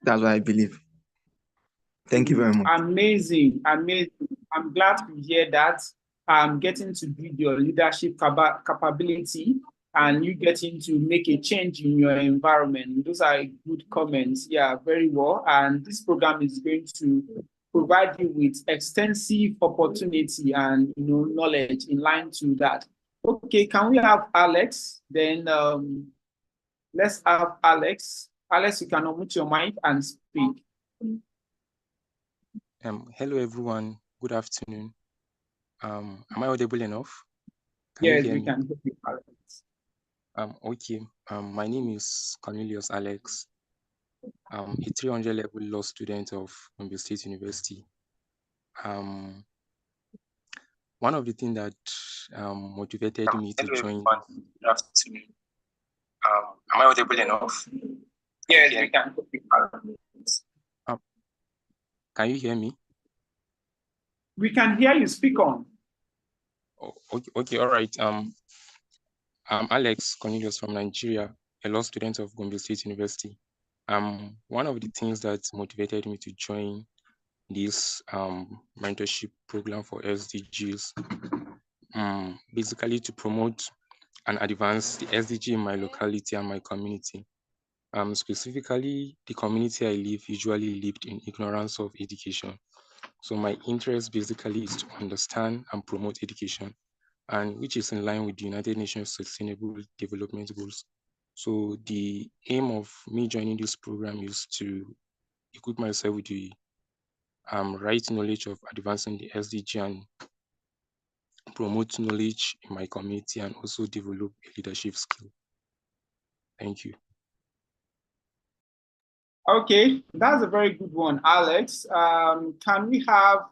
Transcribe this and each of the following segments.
That's what I believe. Thank you very much. Amazing, amazing. I'm glad to hear that. Getting to build your leadership capability and you getting to make a change in your environment. Those are good comments. Yeah, very well. And this program is going to provide you with extensive opportunity and knowledge in line to that. Okay, can we have Alex? Then let's have Alex. Alex, you can unmute your mic and speak. Hello everyone. Good afternoon. Am I audible enough? Yes, we can hear you, Alex. Okay. My name is Cornelius Alex. A 300 level law student of Gombe State University. One of the things that motivated me to join. Good afternoon. Am I audible enough? Yes, we can. Can you hear me? We can hear you. Speak on. Oh, okay, all right. I'm Alex Cornelius from Nigeria, a law student of Gombe State University. One of the things that motivated me to join this mentorship program for SDGs, basically to promote and advance the SDG in my locality and my community. Specifically, the community I live usually lived in ignorance of education. So my interest basically is to understand and promote education, and which is in line with the United Nations Sustainable Development Goals. So the aim of me joining this program is to equip myself with the right knowledge of advancing the SDG and promote knowledge in my community and also develop a leadership skill. Thank you. Okay, that's a very good one, Alex. Can we have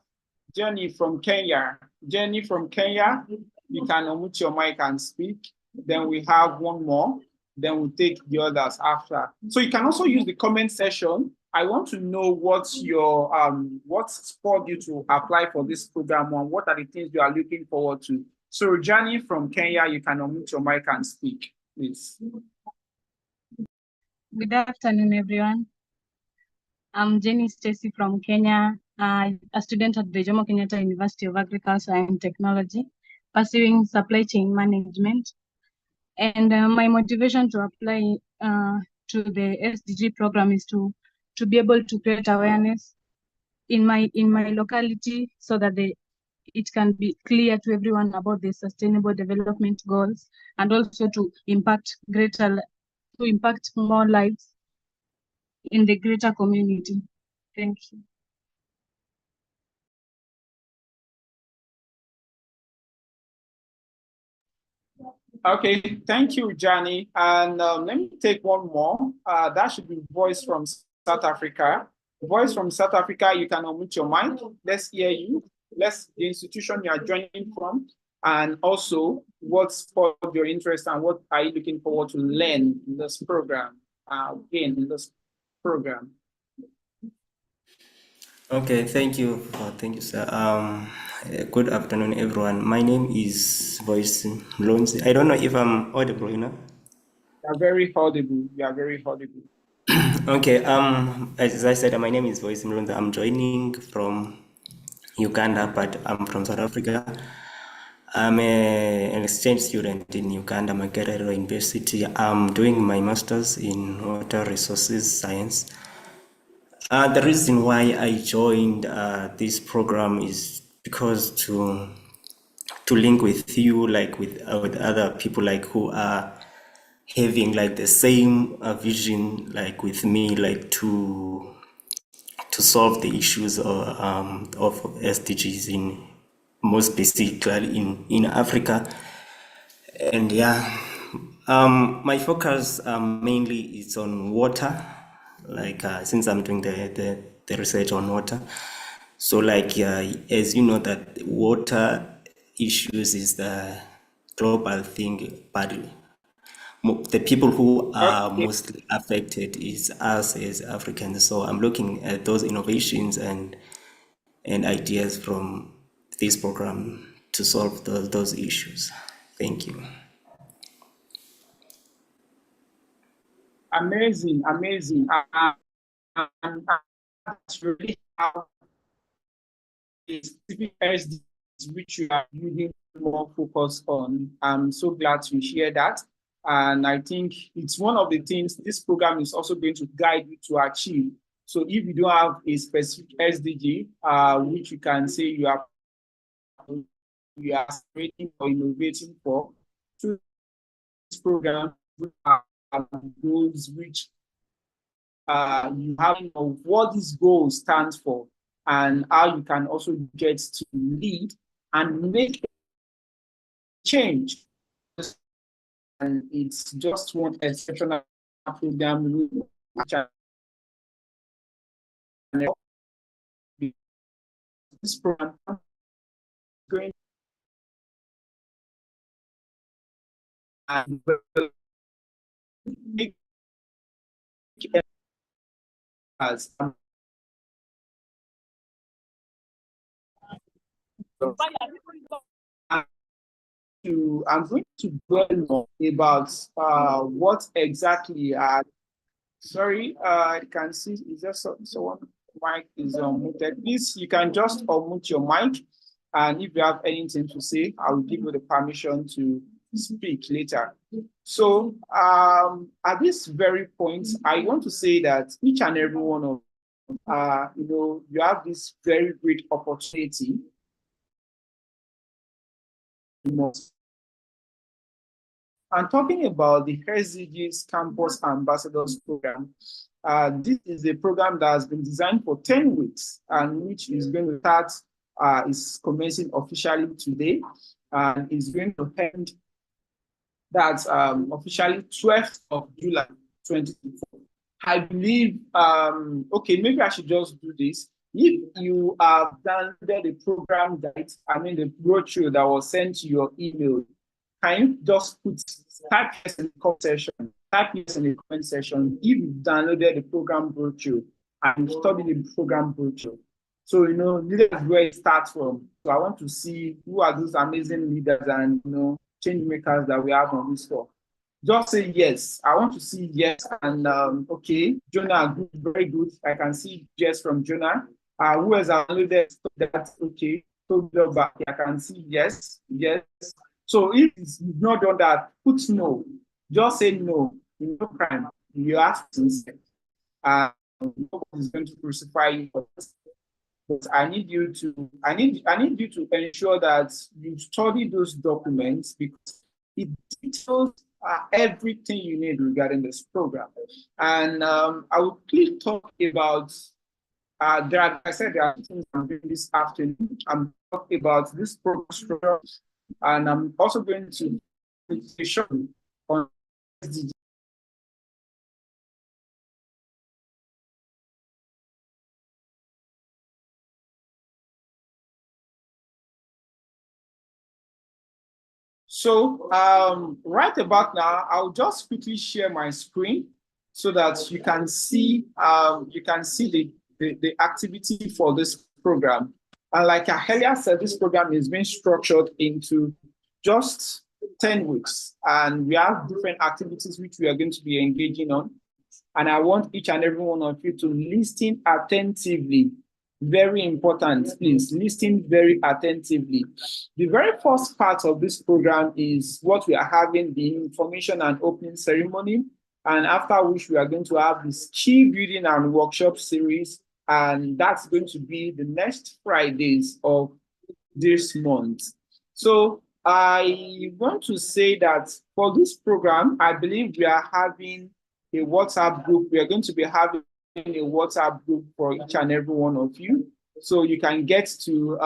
Jenny from Kenya? Jenny from Kenya, you can unmute your mic and speak. Then we have one more. Then we'll take the others after. So you can also use the comment section. I want to know what's your what spurred you to apply for this program and what are the things you are looking forward to. So Jenny from Kenya, you can unmute your mic and speak, please. Good afternoon, everyone. I'm Jenny Stacy from Kenya, a student at the Jomo Kenyatta University of Agriculture and Technology, pursuing supply chain management. And my motivation to apply to the SDG program is to be able to create awareness in my locality so that it can be clear to everyone about the sustainable development goals, and also to impact more lives in the greater community. Thank you. Okay, thank you, Johnny. And let me take one more. That should be Voice from South Africa. Voice from South Africa, you can unmute your mic. Let's hear you. The institution you are joining from, and also what sparked your interest and what are you looking forward to learn in this program, in this program. Okay, thank you, sir. Good afternoon, everyone. My name is Voice Mlonzi. I don't know if I'm audible, You are very audible. You are very audible. Okay. As I said, my name is Voice Mlonzi. I'm joining from Uganda, but I'm from South Africa. I'm an exchange student in Uganda, Makerere University. I'm doing my master's in water resources science. The reason why I joined this program is because to link with you, like with other people, like who are having like the same vision, like with me, like to solve the issues of SDGs in most specifically in Africa. And yeah, my focus mainly is on water. Like since I'm doing the research on water, so like as you know that water issues is the global thing, but the people who are mostly affected is us as Africans. So I'm looking at those innovations and ideas from this program to solve those issues. Thank you. Amazing, amazing. and that's really how a specific SDGs which you are really more focused on. I'm so glad to hear that. And I think it's one of the things this program is also going to guide you to achieve. So if you don't have a specific SDG, which you can say you are aspirating or innovating for, through this program, goals which you have of what this goal stands for and how you can also get to lead and make change. And it's just one exceptional program which this program going and make as I'm going to dwell more about what exactly sorry, I can see is just someone mic is unmuted. Please, you can just unmute your mic, and if you have anything to say, I will give you the permission to speak later. So at this very point, I want to say that each and every one of you have this very great opportunity. And talking about the SDGs Campus Ambassadors Program, this is a program that has been designed for 10 weeks and which is going to start, is commencing officially today and is going to end that officially 12th of July 2024. I believe, okay, maybe I should just do this. If you have downloaded the program guide, the brochure that was sent to your email, can you just type yes in the comment section? Type yes in the comment section if you've downloaded the program brochure and studied the program brochure. So, leaders is where it starts from. So I want to see who are those amazing leaders and, change makers that we have on this floor. Just say yes. I want to see yes. And okay, Jonah, good, very good. I can see yes from Jonah. Who has downloaded that? Okay, so I can see yes, yes. So if you've not done that, put no. Just say no. No crime. You ask instead. Nobody's going to crucify you for this. But I need you to ensure that you study those documents because it details everything you need regarding this program. And I will please talk about there are things I'm doing this afternoon. I'm talking about this program structure, and I'm also going to show on SDG. So right about now, I'll just quickly share my screen so that you can see the activity for this program. And like I earlier said, this program is being structured into just 10 weeks. And we have different activities which we are going to be engaging on. And I want each and every one of you to listen attentively. Very important, please listen very attentively. The very first part of this program is what we are having, the information and opening ceremony. And after which we are going to have this key building and workshop series. And that's going to be the next Fridays of this month. So I want to say that for this program, I believe we are having a WhatsApp group. We are going to be having a WhatsApp group for each and every one of you. So you can get to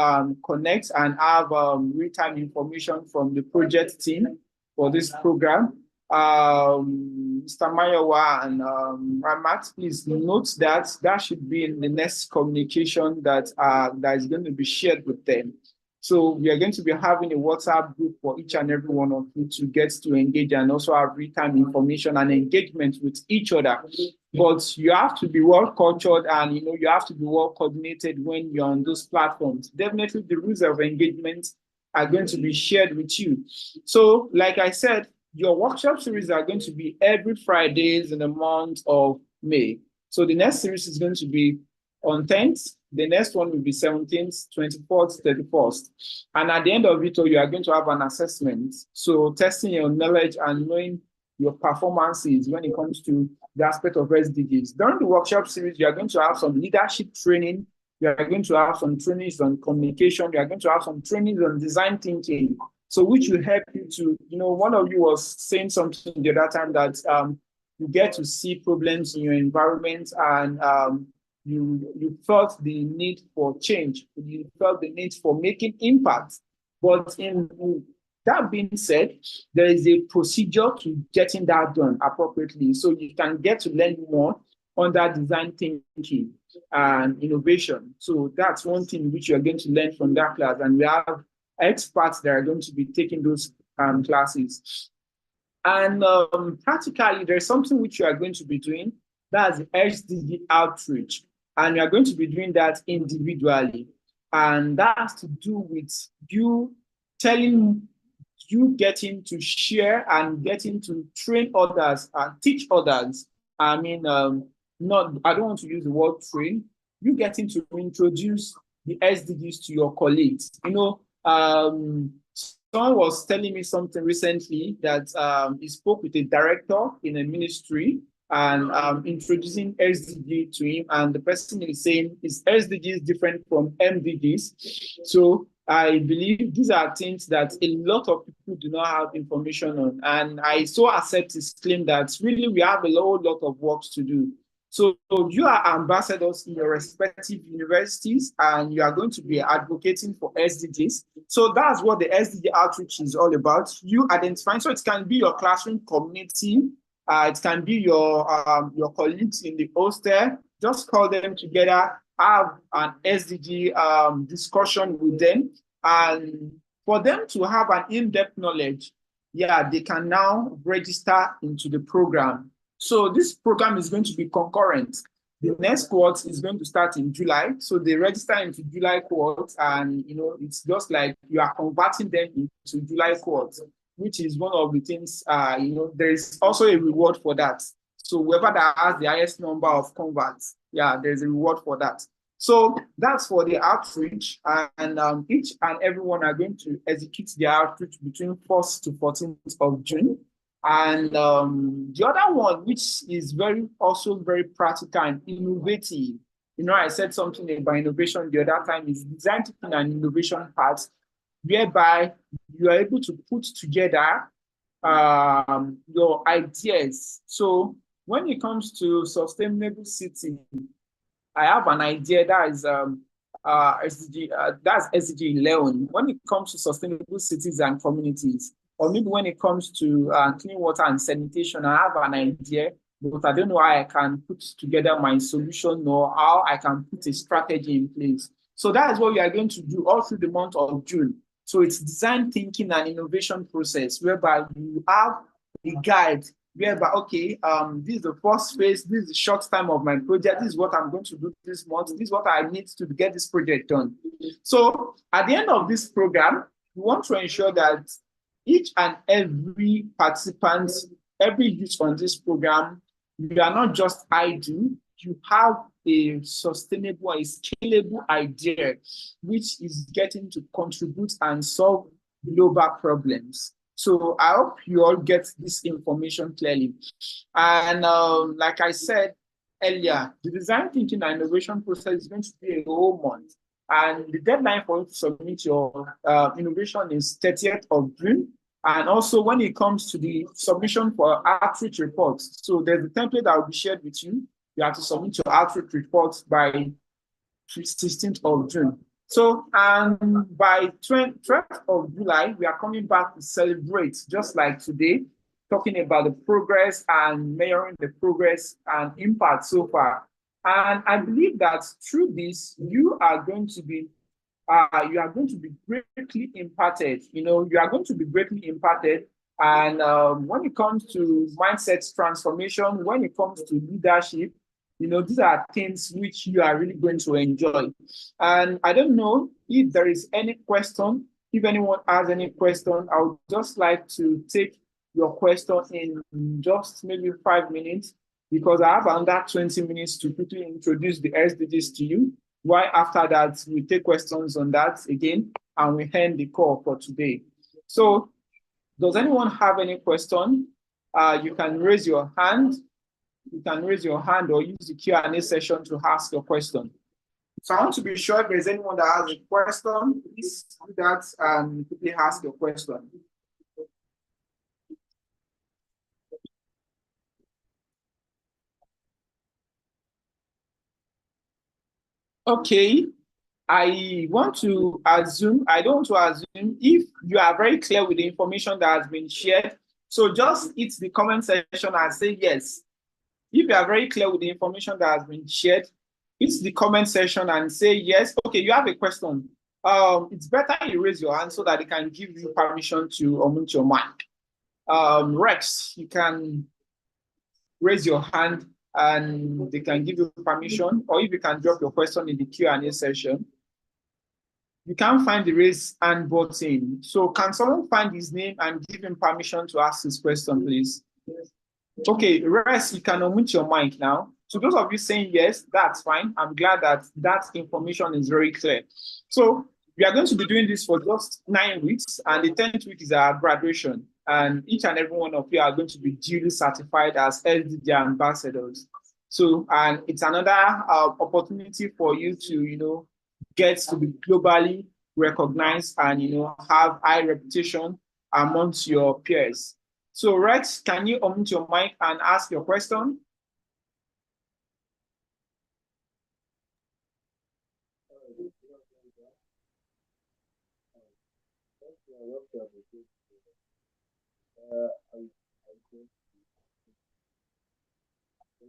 connect and have real-time information from the project team for this program. Mr. Mayowa and Ramat, please note that should be in the next communication that is going to be shared with them. So we are going to be having a WhatsApp group for each and every one of you to get to engage and also have real-time information and engagement with each other. But you have to be well cultured and you have to be well coordinated when you're on those platforms. Definitely the rules of engagement are going to be shared with you. So like I said, your workshop series are going to be every Fridays in the month of May. So the next series is going to be on 10th. The next one will be 17th, 24th, 31st. And at the end of it all, you are going to have an assessment. So testing your knowledge and knowing your performances when it comes to the aspect of SDGs. During the workshop series, you are going to have some leadership training. You are going to have some trainings on communication. You are going to have some trainings on design thinking. So which will help you to, one of you was saying something the other time that you get to see problems in your environment and you felt the need for change. You felt the need for making impact. But in that being said, there is a procedure to getting that done appropriately. So you can get to learn more under design thinking and innovation. So that's one thing which you're going to learn from that class. And we have experts that are going to be taking those classes. And practically, there's something which you are going to be doing. That's the SDG outreach. And you are going to be doing that individually. And that has to do with you getting to share and getting to train others and teach others. I mean, I don't want to use the word train. You getting to introduce the SDGs to your colleagues. Someone was telling me something recently that he spoke with a director in a ministry and introducing SDG to him, and the person is saying, is SDGs different from MDGs? So I believe these are things that a lot of people do not have information on, and I so accept his claim that really we have a lot of work to do. So you are ambassadors in your respective universities, and you are going to be advocating for SDGs. So that's what the SDG outreach is all about. You identifying, so it can be your classroom community, it can be your colleagues in the hostel. Just call them together, have an SDG discussion with them, and for them to have an in-depth knowledge, they can now register into the program. So this program is going to be concurrent. The next cohort is going to start in July. So they register into July cohort, and it's just like you are converting them into July cohort, which is one of the things, there is also a reward for that. So whoever that has the highest number of converts, there's a reward for that. So that's for the outreach, and each and everyone are going to execute the outreach between 1st to 14th of June. And the other one, which is also very practical and innovative, I said something about innovation the other time, is design thinking and innovation parts, whereby you are able to put together your ideas. So when it comes to sustainable city, I have an idea that is that's SDG 11. When it comes to sustainable cities and communities, or maybe when it comes to clean water and sanitation, I have an idea, but I don't know how I can put together my solution or how I can put a strategy in place. So that is what we are going to do all through the month of June. So it's design thinking and innovation process, whereby you have a guide, whereby, okay, this is the first phase, this is the short time of my project, this is what I'm going to do this month, this is what I need to get this project done. So at the end of this program, we want to ensure that each and every participant, every youth on this program, you are not just idle, you have a sustainable, a scalable idea, which is getting to contribute and solve global problems. So I hope you all get this information clearly. And like I said earlier, the design thinking and innovation process is going to be a whole month. And the deadline for you to submit your innovation is 30th of June. And also when it comes to the submission for outreach reports, so there's a template that will be shared with you. You have to submit your outreach reports by 16th of June. So, and by 12th of July, we are coming back to celebrate, just like today, talking about the progress and measuring the progress and impact so far. And I believe that through this, you are going to be greatly impacted. You are going to be greatly impacted. And when it comes to mindset transformation, when it comes to leadership, these are things which you are really going to enjoy. And I don't know if there is any question. If anyone has any question, I would just like to take your question in just maybe 5 minutes. because I have another 20 minutes to quickly introduce the SDGs to you. Why after that, we take questions on that again, and we end the call for today. So does anyone have any question? You can raise your hand. You can raise your hand or use the Q&A session to ask your question. So I want to be sure if there's anyone that has a question, please do that and quickly ask your question. Okay, I don't want to assume if you are very clear with the information that has been shared. So just hit the comment section and say yes. If you are very clear with the information that has been shared, hit the comment section and say yes. Okay, you have a question. It's better you raise your hand so that they can give you permission to unmute your mic. Rex, you can raise your hand and they can give you permission, or if you can drop your question in the Q&A session. You can't find the raise hand button. So can someone find his name and give him permission to ask his question, please? Okay, Rex, you can unmute your mic now. So those of you saying yes, that's fine. I'm glad that that information is very clear. So we are going to be doing this for just 9 weeks, and the 10th week is our graduation. And each and every one of you are going to be duly certified as SDG ambassadors. So, and it's another opportunity for you to, get to be globally recognized and, have high reputation amongst your peers. So Rex, can you unmute your mic and ask your question?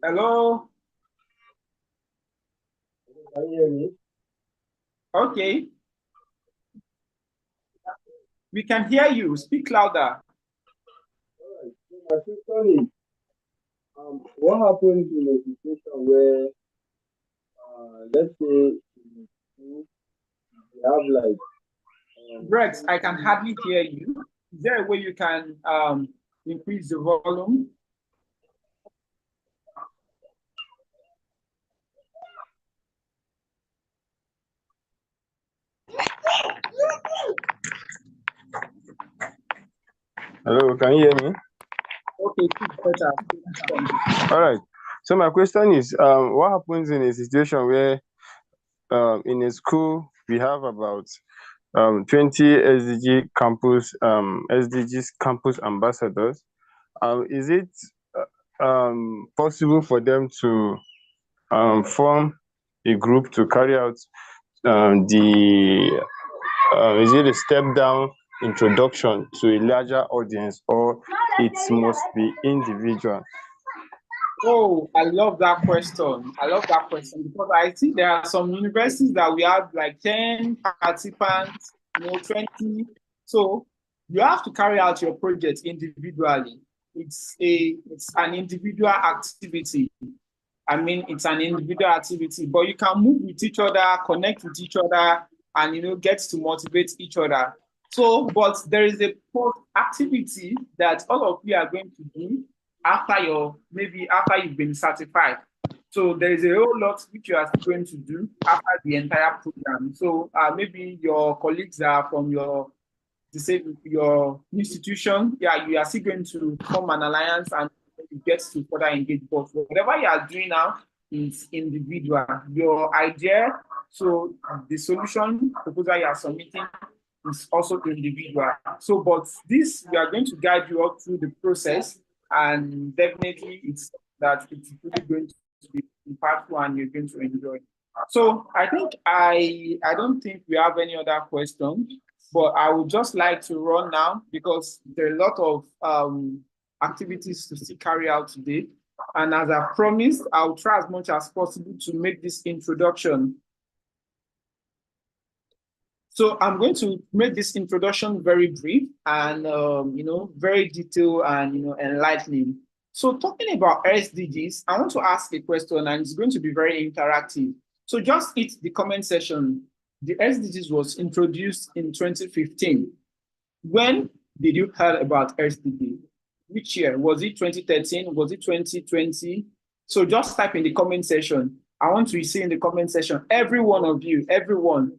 Hello? Can you hear me? Okay. We can hear you. Speak louder. All right. So my question is, what happens in a situation where, let's say, you have like... Rex, I can hardly hear you. Is there a way you can increase the volume? Hello, can you hear me? Okay, better. All right. So my question is, what happens in a situation where in a school we have about 20 SDGs campus ambassadors? Is it possible for them to form a group to carry out is it a step down introduction to a larger audience, or it must be individual? Oh, I love that question. I love that question because I think there are some universities that we have like 10 participants, 20. So you have to carry out your project individually. It's an individual activity. I mean, it's an individual activity, but you can move with each other, connect with each other, and get to motivate each other. So, but there is a activity that all of you are going to do after you've been certified. So there is a whole lot which you are still going to do after the entire program. So maybe your colleagues are from your institution, you are still going to form an alliance and get to further engage. But whatever you are doing now is individual. Your idea, so the solution proposal you are submitting is also individual. So, but this, we are going to guide you up through the process, and definitely it's really going to be impactful and you're going to enjoy. So I think I don't think we have any other questions, but I would just like to run now because there are a lot of activities to still carry out today. And as I promised, I'll try as much as possible to make this introduction. So I'm going to make this introduction very brief and very detailed and enlightening. So talking about SDGs, I want to ask a question, and it's going to be very interactive. So just hit the comment section. The SDGs was introduced in 2015. When did you hear about SDG? Which year? Was it 2013? Was it 2020? So just type in the comment section. I want to see in the comment section, every one of you, everyone,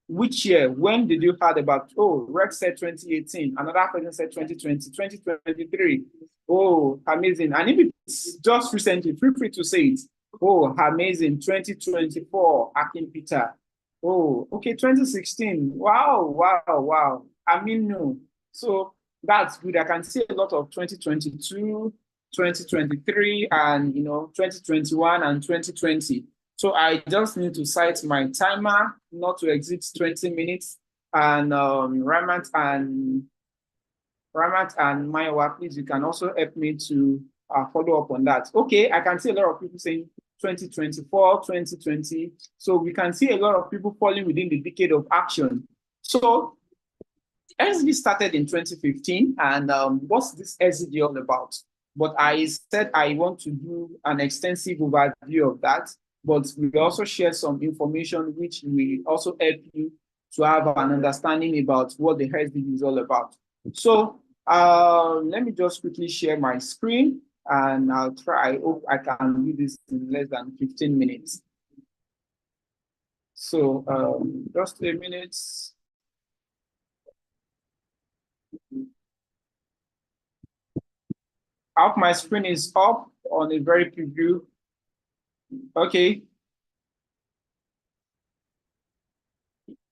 which year, when did you heard about, oh, Rex said 2018, another person said 2020, 2023. Oh, amazing. And if it's just recently, feel free to say it. Oh, amazing. 2024, Akin Peter. Oh, okay, 2016. Wow, wow, wow. I mean, no. So that's good. I can see a lot of 2022, 2023, and 2021 and 2020. So I just need to set my timer not to exceed 20 minutes. And Ramat and Maiwa, please, you can also help me to follow up on that. Okay, I can see a lot of people saying 2024, 2020. So we can see a lot of people falling within the decade of action. So SDG started in 2015, and what's this SDG all about? But I said I want to do an extensive overview of that, but we also share some information which will also help you to have an understanding about what the SDG is all about. So let me just quickly share my screen, and I'll try. I hope I can do this in less than 15 minutes. So just a minute. I hope my screen is up on a very preview. Okay.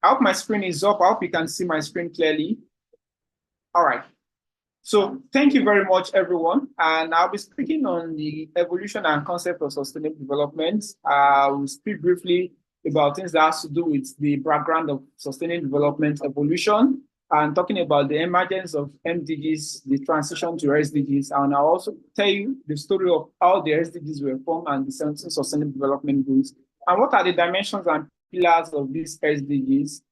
I hope my screen is up. I hope you can see my screen clearly. All right. So thank you very much, everyone. And I'll be speaking on the evolution and concept of sustainable development. We'll speak briefly about things that has to do with the background of sustainable development evolution, and talking about the emergence of MDGs, the transition to SDGs, and I'll also tell you the story of how the SDGs were formed and the 17 Sustainable Development Goals, and what are the dimensions and pillars of these SDGs.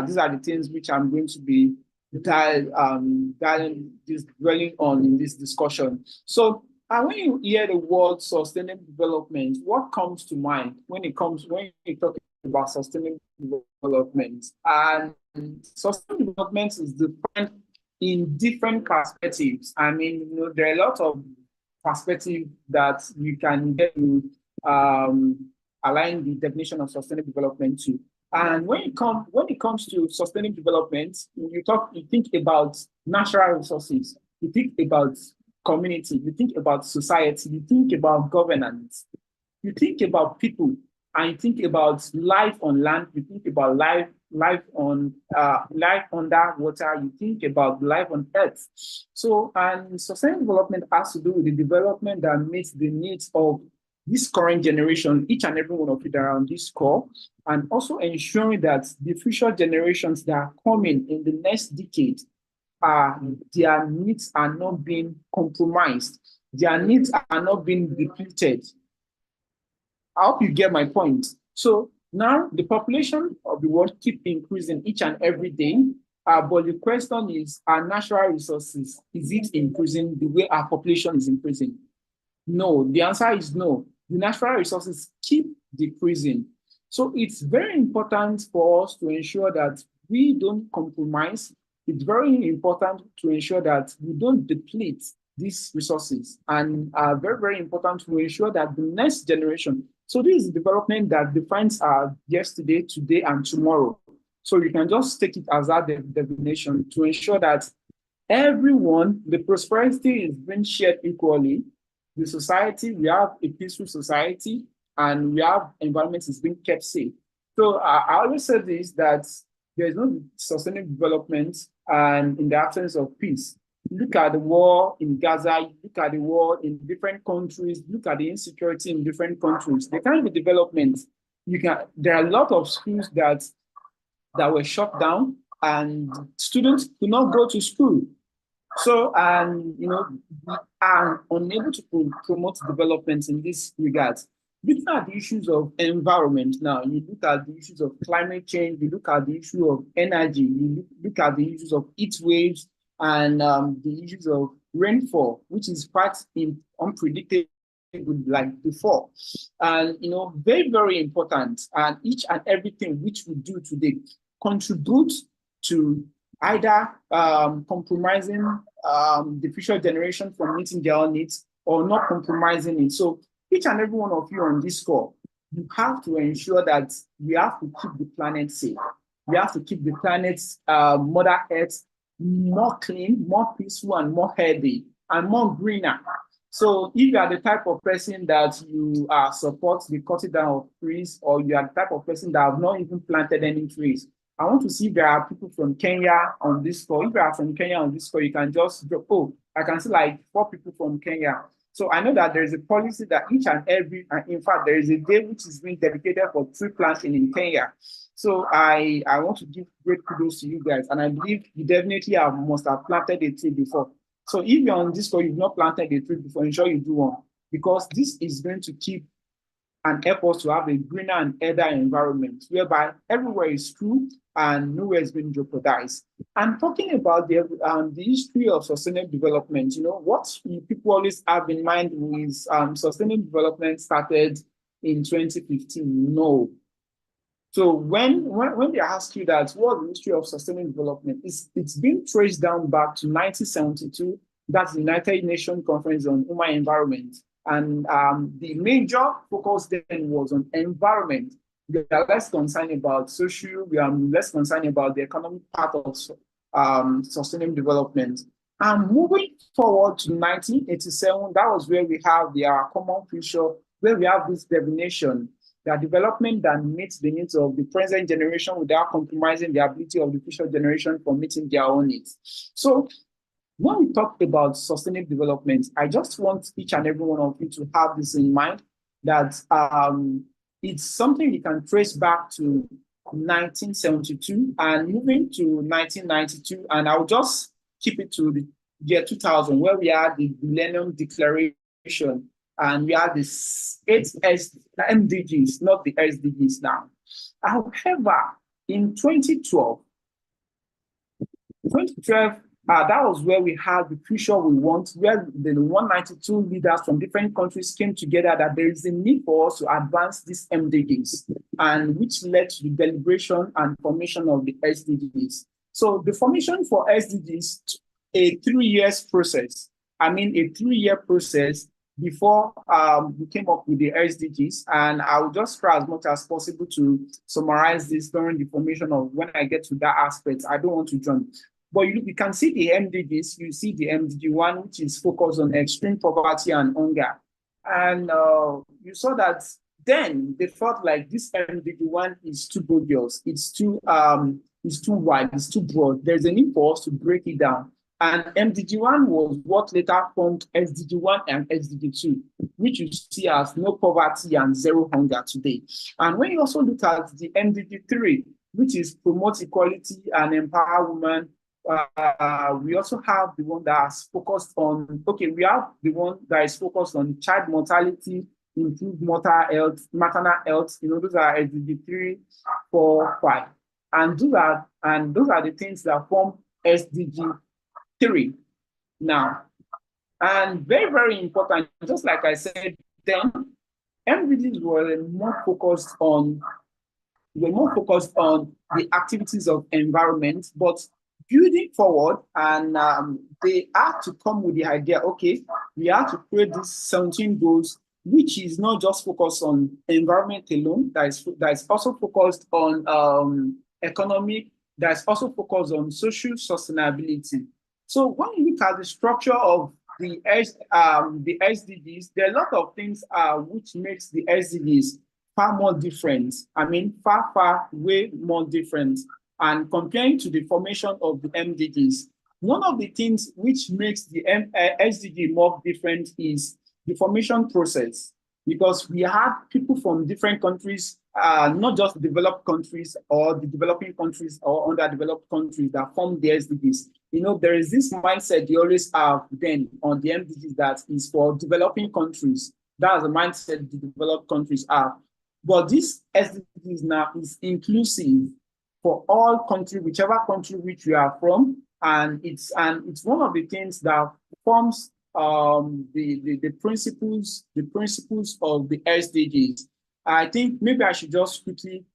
These are the things which I'm going to be dwelling on in this discussion. So, when you hear the word sustainable development, what comes to mind when you talk about sustainable development? And sustainable development is defined in different perspectives. I mean, there are a lot of perspectives that you can get to align the definition of sustainable development to. And when it comes to sustainable development, you think about natural resources, you think about community, you think about society, you think about governance, you think about people, and you think about life on land, you think about life under water, you think about life on earth. So, and sustainable development has to do with the development that meets the needs of this current generation, each and every one of you that are on this call, and also ensuring that the future generations that are coming in the next decade, their needs are not being compromised. Their needs are not being depleted. I hope you get my point. So now the population of the world keep increasing each and every day, but the question is, our natural resources, is it increasing the way our population is increasing? No, the answer is no. The natural resources keep decreasing. So it's very important for us to ensure that we don't compromise. It's very important to ensure that we don't deplete these resources, and very, very important to ensure that the next generation. So this is development that defines our yesterday, today, and tomorrow. So you can just take it as that definition to ensure that everyone, the prosperity is being shared equally. The society, we have a peaceful society, and we have environment is being kept safe. So I always say this, that there is no sustainable development and in the absence of peace. Look at the war in Gaza, look at the war in different countries, look at the insecurity in different countries. There can be development. There are a lot of schools that were shut down, and students do not go to school. So, and we are unable to promote development in this regard. Looking at the issues of environment now, you look at the issues of climate change, you look at the issue of energy, you look at the issues of heat waves, and the issues of rainfall, which is quite unpredictable like before. And, very, very important. And each and everything which we do today contribute to either compromising the future generation from meeting their own needs, or not compromising it. So each and every one of you on this call, you have to ensure that we have to keep the planet safe. We have to keep the planet's Mother Earth more clean, more peaceful, and more healthy, and more greener. So if you are the type of person that you support the cutting down of trees, or you are the type of person that have not even planted any trees, I want to see if there are people from Kenya on this call. If you are from Kenya on this call, you can just drop, oh, I can see like 4 people from Kenya. So I know that there is a policy that each and every, in fact, there is a day which is being dedicated for tree planting in Kenya. So I want to give great kudos to you guys. And I believe you definitely must have planted a tree before. So if you're on this call, you've not planted a tree before, ensure you do one, because this is going to keep and help us to have a greener and healthier environment whereby everywhere is true and nowhere is being jeopardized. And talking about the history of sustainable development, you know, what people always have in mind is sustainable development started in 2015. No. So when they ask you that, what's the history of sustainable development? It's been traced down back to 1972. That's the United Nations Conference on Human Environment. And the major focus then was on environment. We are less concerned about social, we are less concerned about the economic part of sustainable development. And moving forward to 1987, that was where we have the common future, where we have this definition, that development that meets the needs of the present generation without compromising the ability of the future generation for meeting their own needs. So when we talk about sustainable development, I just want each and every one of you to have this in mind, that it's something you can trace back to 1972 and moving to 1992, and I'll just keep it to the year 2000, where we had the Millennium Declaration, and we had the 8 MDGs, not the SDGs now. However, in 2012, that was where we had the future we want, where the 192 leaders from different countries came together that there is a need for us to advance these MDGs, and which led to the deliberation and formation of the SDGs. So the formation for SDGs, a 3-year process. I mean, a 3-year process before we came up with the SDGs, and I will just try as much as possible to summarize this during the formation of when I get to that aspect. I don't want to jump. But you can see the MDGs, you see the MDG 1, which is focused on extreme poverty and hunger. And you saw that then they felt like this MDG 1 is too bogus, it's too wide, it's too broad. There's a need for us to break it down. And MDG 1 was what later formed SDG 1 and SDG 2, which you see as no poverty and zero hunger today. And when you also look at the MDG 3, which is promote equality and empower women, we also have the one that is focused on, we have the one that is focused on child mortality, improved maternal health, you know, those are SDG 3, 4, 5. And those are the things that form SDG 3 now. And very, very important, just like I said, then MDGs were more focused on the activities of environment, but building forward, and they had to come with the idea, okay, we have to create these 17 goals, which is not just focused on environment alone, that is also focused on economic, that is also focused on social sustainability. So when you look at the structure of the SDGs, there are a lot of things which makes the SDGs far more different. I mean, far, way more different. And comparing to the formation of the MDGs, one of the things which makes the SDG more different is the formation process, because we have people from different countries, not just developed countries or the developing countries or underdeveloped countries that form the SDGs. You know, there is this mindset you always have then on the MDGs that is for developing countries. That is the mindset the developed countries have. But this SDGs now is inclusive for all countries, whichever country which we are from, and it's one of the things that forms the principles of the SDGs. I think maybe I should just quickly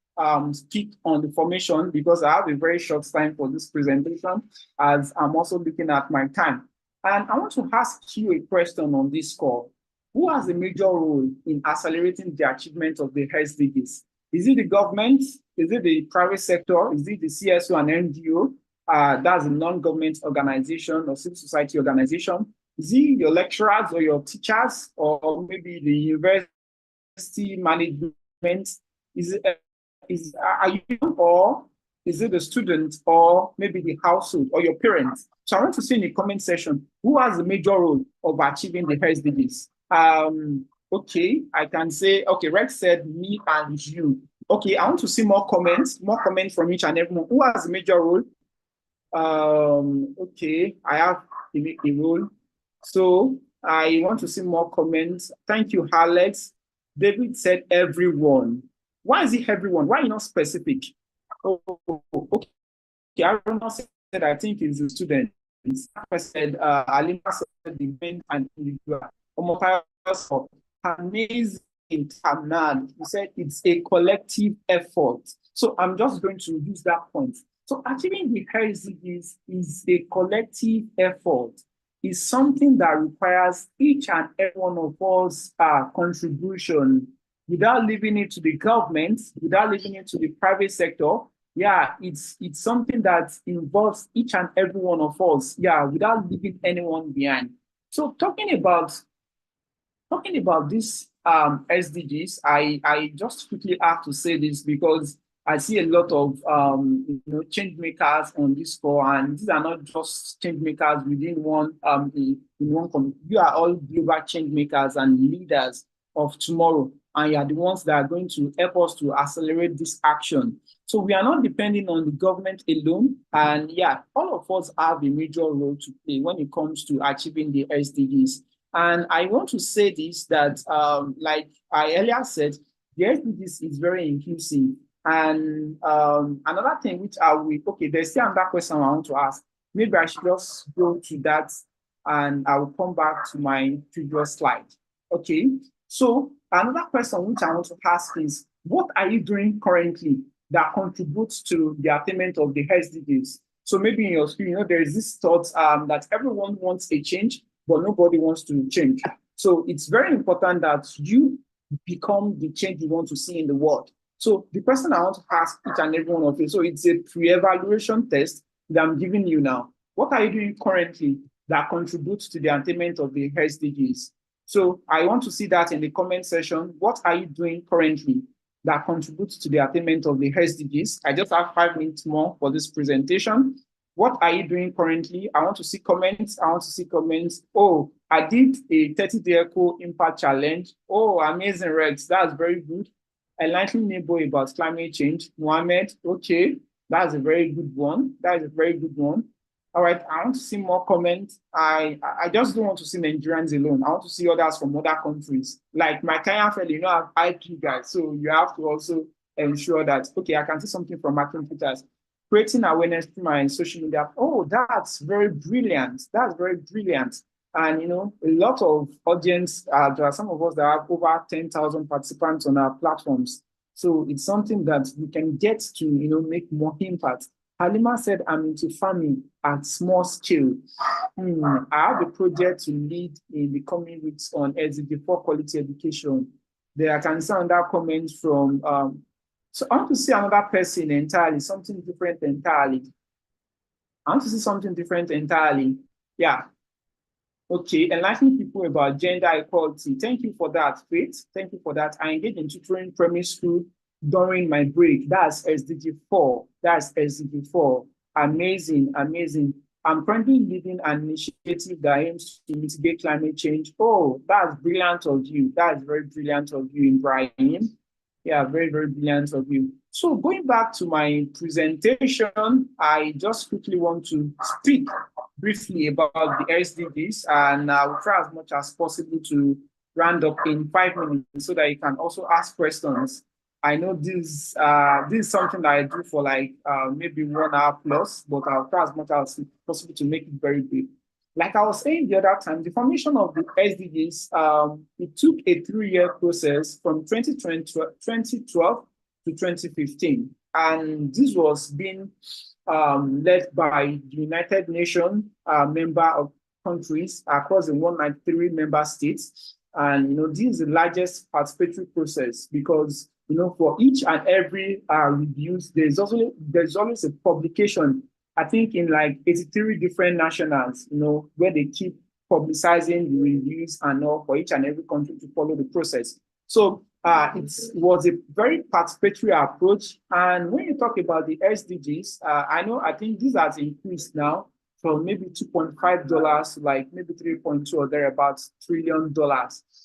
speak on the formation, because I have a very short time for this presentation, as I'm also looking at my time. And I want to ask you a question on this call. who has a major role in accelerating the achievement of the SDGs? Is it the government? Is it the private sector? Is it the CSO and NGO? That's a non-government organization or civil society organization. Is it your lecturers or your teachers, or maybe the university management? Are you, or is it the student, or maybe the household or your parents? So I want to see in the comment section who has the major role of achieving the SDGs. Okay, I can say, okay, Rex said me and you. Okay, I want to see more comments from each and everyone. Who has a major role? Okay, I have a role. So I want to see more comments. Thank you, Alex. David said everyone. Why is it everyone? Why are you not specific? Oh, okay. I don't know, said I think it's the student. I said Alina said the men and individual. Amazing. Tamnad, he said it's a collective effort. So I'm just going to use that point. So achieving the SDGs is a collective effort. It's something that requires each and every one of us contribution without leaving it to the government, without leaving it to the private sector. Yeah, it's something that involves each and every one of us. Yeah, without leaving anyone behind. So talking about this SDGs, I just quickly have to say this because I see a lot of change makers on this call, and these are not just change makers within one in one community. You are all global change makers and leaders of tomorrow, and you are the ones that are going to help us to accelerate this action. So we are not depending on the government alone, and yeah, all of us have a major role to play when it comes to achieving the SDGs. And I want to say this, that like I earlier said, the SDGs is very inclusive. And another thing which I will, okay, there's still another question I want to ask. Maybe I should just go to that and I will come back to my previous slide. Okay, so another question which I want to ask is, what are you doing currently that contributes to the attainment of the SDGs? So maybe in your school, there is this thought that everyone wants a change, but nobody wants to change. So it's very important that you become the change you want to see in the world. So the question I want to ask each and every one of you, so it's a pre-evaluation test that I'm giving you now. What are you doing currently that contributes to the attainment of the SDGs? So I want to see that in the comment section. What are you doing currently that contributes to the attainment of the SDGs? I just have 5 minutes more for this presentation. What are you doing currently? I want to see comments. Oh, I did a 30-day eco impact challenge. Oh, amazing, Rex. That's very good. Enlightening neighbor about climate change. Mohammed, okay. That's a very good one. All right, I want to see more comments. I just don't want to see Nigerians alone. I want to see others from other countries. Like my Kenyan fellow, I have IP guys. So you have to also ensure that, okay, I can see something from Martin Peters. Creating awareness through my social media. Oh, that's very brilliant. And, a lot of audience, there are some of us that have over 10,000 participants on our platforms. So it's something that we can get to, make more impact. Halima said, I'm into farming at small scale. I have a project to lead in the coming weeks on SDG for quality education. There I can see another comment from, so I want to see another person entirely, something different entirely. Yeah. Okay, enlightening people about gender equality. Thank you for that, Faith. Thank you for that. I engaged in tutoring primary school during my break. That's SDG 4. Amazing. I'm currently leading an initiative that aims to mitigate climate change. Oh, that's brilliant of you. That's very brilliant of you, Ibrahim. Yeah, very, very brilliant of you. So going back to my presentation, I just quickly want to speak briefly about the SDGs, and I will try as much as possible to round up in 5 minutes so that you can also ask questions. I know this is something that I do for like maybe 1 hour plus, but I'll try as much as possible to make it very brief. Like I was saying the other time, the formation of the SDGs, it took a 3-year process from 2012 to 2015. And this was being led by the United Nations member of countries across the 193 member states. And, this is the largest participatory process because, for each and every reviews, there's always a publication, I think in like 83 different nationals, where they keep publicizing the reviews and all for each and every country to follow the process. So it was a very participatory approach. And when you talk about the SDGs, I think this has increased now from maybe $2.5 to like maybe 3.2 or thereabouts $trillion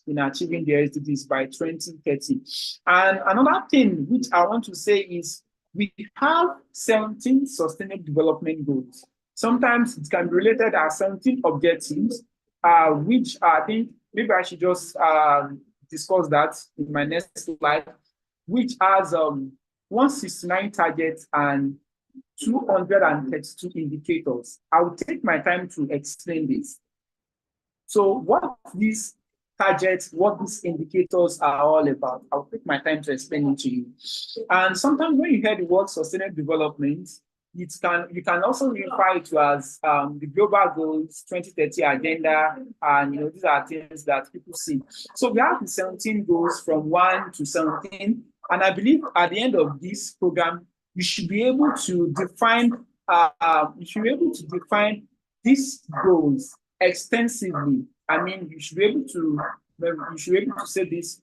in achieving the SDGs by 2030. And another thing which I want to say is we have 17 sustainable development goals. Sometimes it can be related as 17 objectives, which I think maybe I should just discuss that in my next slide, which has 169 targets and 232 indicators. I will take my time to explain this. So what these targets, what these indicators are all about, I'll take my time to explain it to you. And sometimes when you hear the word sustainable development, you can also refer to as the global goals, 2030 agenda, and these are things that people see. So we have the 17 goals from 1 to 17, and I believe at the end of this program, you should be able to define these goals extensively. I mean, you should be able to say this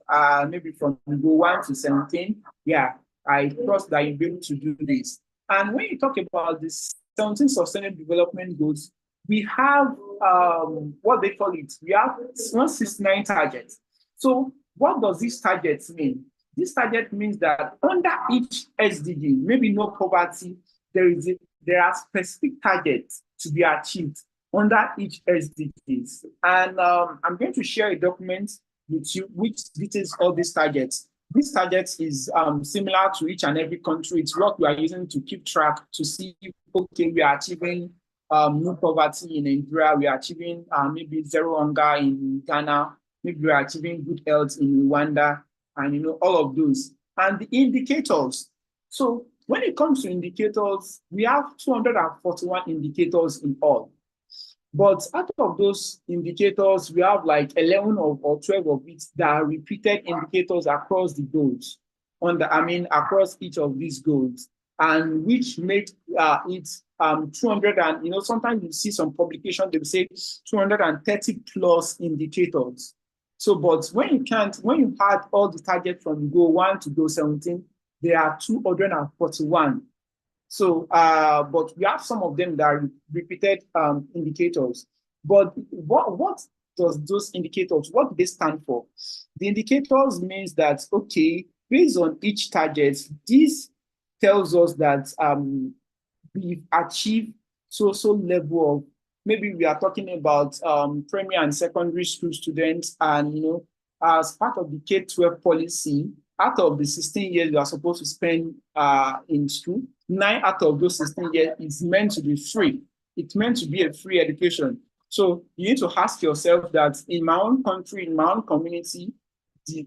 maybe from goal 1 to 17. Yeah, I trust that you'll be able to do this. And when you talk about this 17 sustainable development goals, we have what they call it. We have 169 targets. So what does these targets mean? This target means that under each SDG, maybe no poverty, there are specific targets to be achieved under each SDGs. And I'm going to share a document with you which details all these targets. This target is similar to each and every country. It's what we are using to keep track to see, okay, we are achieving no poverty in Nigeria, we are achieving maybe zero hunger in Ghana, maybe we are achieving good health in Rwanda, and all of those. And the indicators. So when it comes to indicators, we have 241 indicators in all. But out of those indicators, we have like 11 or 12 of it that are repeated indicators across the goals, across each of these goals, and which make it 200 and, sometimes you see some publication, they will say 230 plus indicators. So, but when you had all the targets from goal 1 to goal 17, there are 241. So, but we have some of them that are repeated indicators. But what does those indicators, what do they stand for? The indicators means that, okay, based on each target, this tells us that we've achieved so level of, maybe we are talking about primary and secondary school students, and as part of the K-12 policy, out of the 16 years you are supposed to spend in school, 9 out of those 16 years is meant to be free. It's meant to be a free education. So you need to ask yourself that in my own country, in my own community,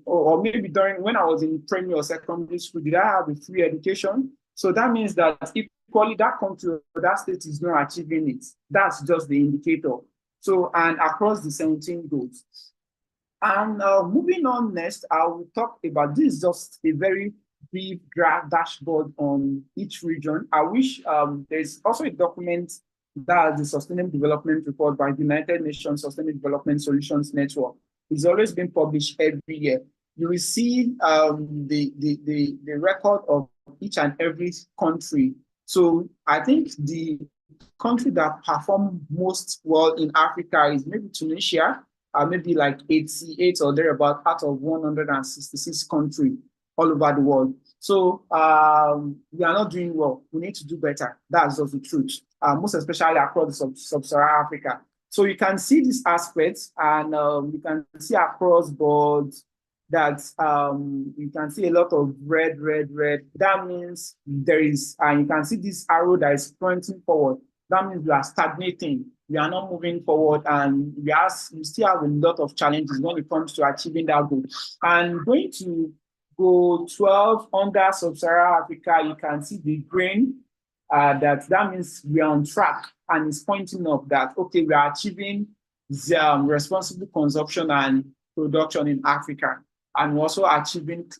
or maybe during when I was in primary or secondary school, did I have a free education? So that means that equally that country or that state is not achieving it. That's just the indicator. So, and across the 17 goals. And moving on next, I will talk about, this is just a very brief graph dashboard on each region. I wish there's also a document that the Sustainable Development Report by the United Nations Sustainable Development Solutions Network. It's always been published every year. You will see the record of each and every country. So I think the country that performed most well in Africa is maybe Tunisia, maybe like 88 or thereabout out of 166 countries all over the world. So we are not doing well. We need to do better. That's just the truth, most especially across sub-Saharan Africa. So you can see these aspects, and you can see across board that you can see a lot of red. That means there is, and you can see this arrow that is pointing forward. That means we are stagnating. We are not moving forward, and we still have a lot of challenges when it comes to achieving that goal. And going to goal 12 under sub-Saharan Africa, you can see the green. That means we are on track, and it's pointing up that, okay, we are achieving the responsible consumption and production in Africa, and also achieving,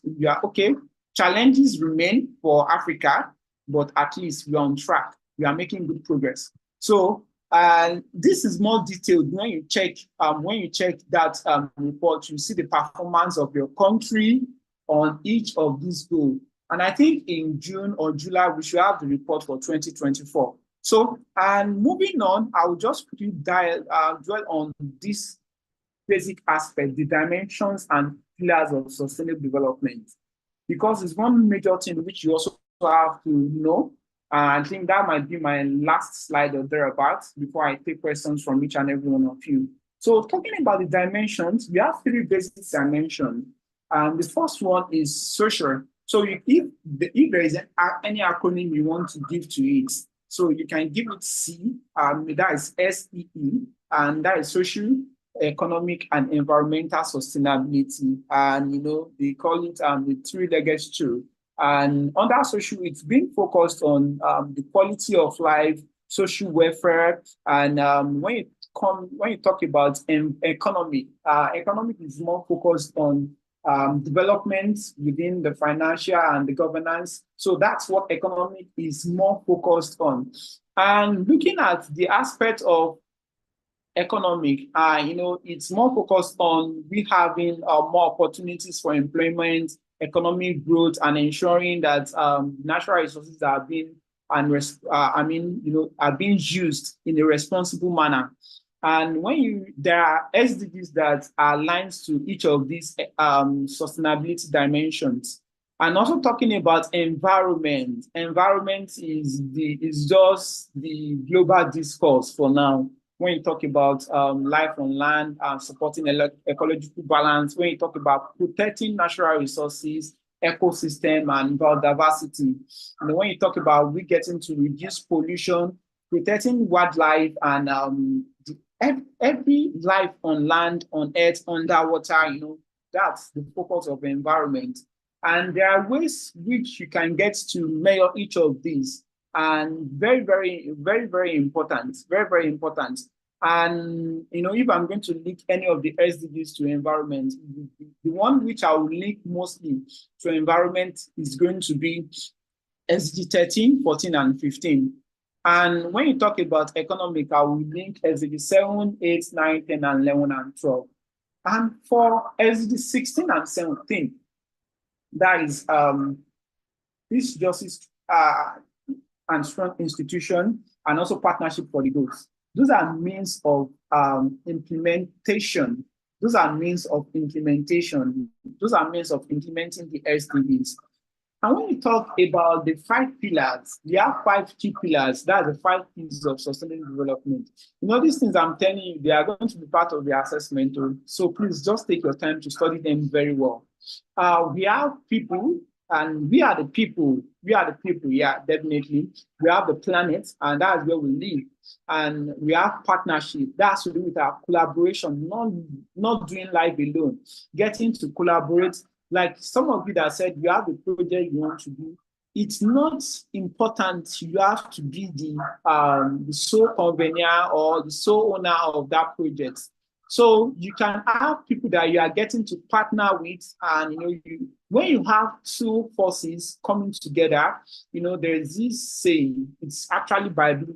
okay, challenges remain for Africa, but at least we're on track. We are making good progress. So this is more detailed when you check that report. You see the performance of your country on each of these goals. And I think in June or July, we should have the report for 2024. So, and moving on, I will just quickly dwell on this basic aspect, the dimensions and pillars of sustainable development, because it's one major thing which you also have to know. I think that might be my last slide or thereabouts before I take questions from each and every one of you. So talking about the dimensions, we have three basic dimensions. The first one is social. So if there is any acronym you want to give to it, so you can give it C, that is SEE, and that is social, economic, and environmental sustainability. And they call it the three-legged stool. And under social, it's been focused on the quality of life, social welfare, and when you talk about economic is more focused on development within the financial and the governance. So that's what economic is more focused on. And looking at the aspect of economic, it's more focused on we having more opportunities for employment, economic growth, and ensuring that natural resources are being are being used in a responsible manner. And there are SDGs that are aligned to each of these sustainability dimensions. And also talking about environment. Environment is just the global discourse for now. When you talk about life on land, supporting ecological balance, when you talk about protecting natural resources, ecosystem, and biodiversity. And when you talk about we getting to reduce pollution, protecting wildlife, and every life on land, on earth, underwater, that's the focus of the environment. And there are ways which you can get to measure each of these. And very, very, very, very important, very, very important. And, if I'm going to link any of the SDGs to environment, the one which I will link mostly to environment is going to be SDG 13, 14, and 15. And when you talk about economic, I will link SDG 7, 8, 9, 10, and 11, and 12. And for SDG 16 and 17, that is peace, justice, and strong institution, and also partnership for the goals. Those are means of implementation. Those are means of implementation. Those are means of implementing the SDGs. And when we talk about the 5 pillars, we have 5 key pillars. That's the 5 pillars of sustainable development. These things I'm telling you, they are going to be part of the assessment. So please just take your time to study them very well. We have people, and we are the people. We are the people, yeah, definitely. We have the planet, and that's where we live. And we have partnership. That's to do with our collaboration, not doing life alone. Getting to collaborate. Like some of you that said you have a project you want to do, it's not important you have to be the sole convener or the sole owner of that project. So you can have people that you are getting to partner with, and when you have 2 forces coming together, there's this saying. It's actually Bible.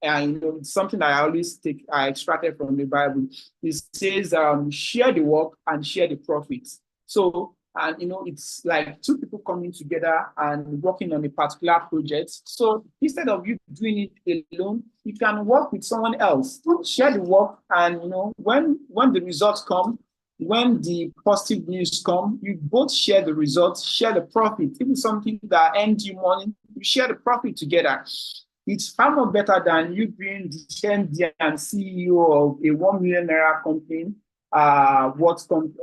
It's something that I always I extracted from the Bible. It says, share the work and share the profits. So, it's like 2 people coming together and working on a particular project. So instead of you doing it alone, you can work with someone else, share the work, and when the results come, when the positive news come, you both share the results, share the profit. If it's something that earns you money, you share the profit together. It's far more better than you being the MD and CEO of a 1 million naira company,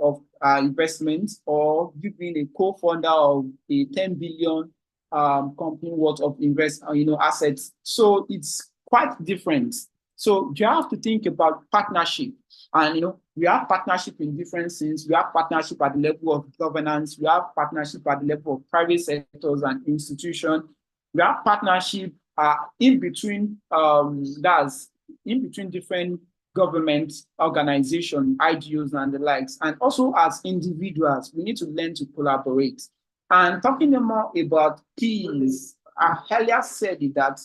of investment, or you being a co-founder of a 10 billion company worth of assets. So it's quite different. So you have to think about partnership. And we have partnership in different things. We have partnership at the level of governance. We have partnership at the level of private sectors and institutions. We have partnership in between different government organization, IGOs and the likes. And also as individuals, we need to learn to collaborate. And talking more about peace, I earlier said it that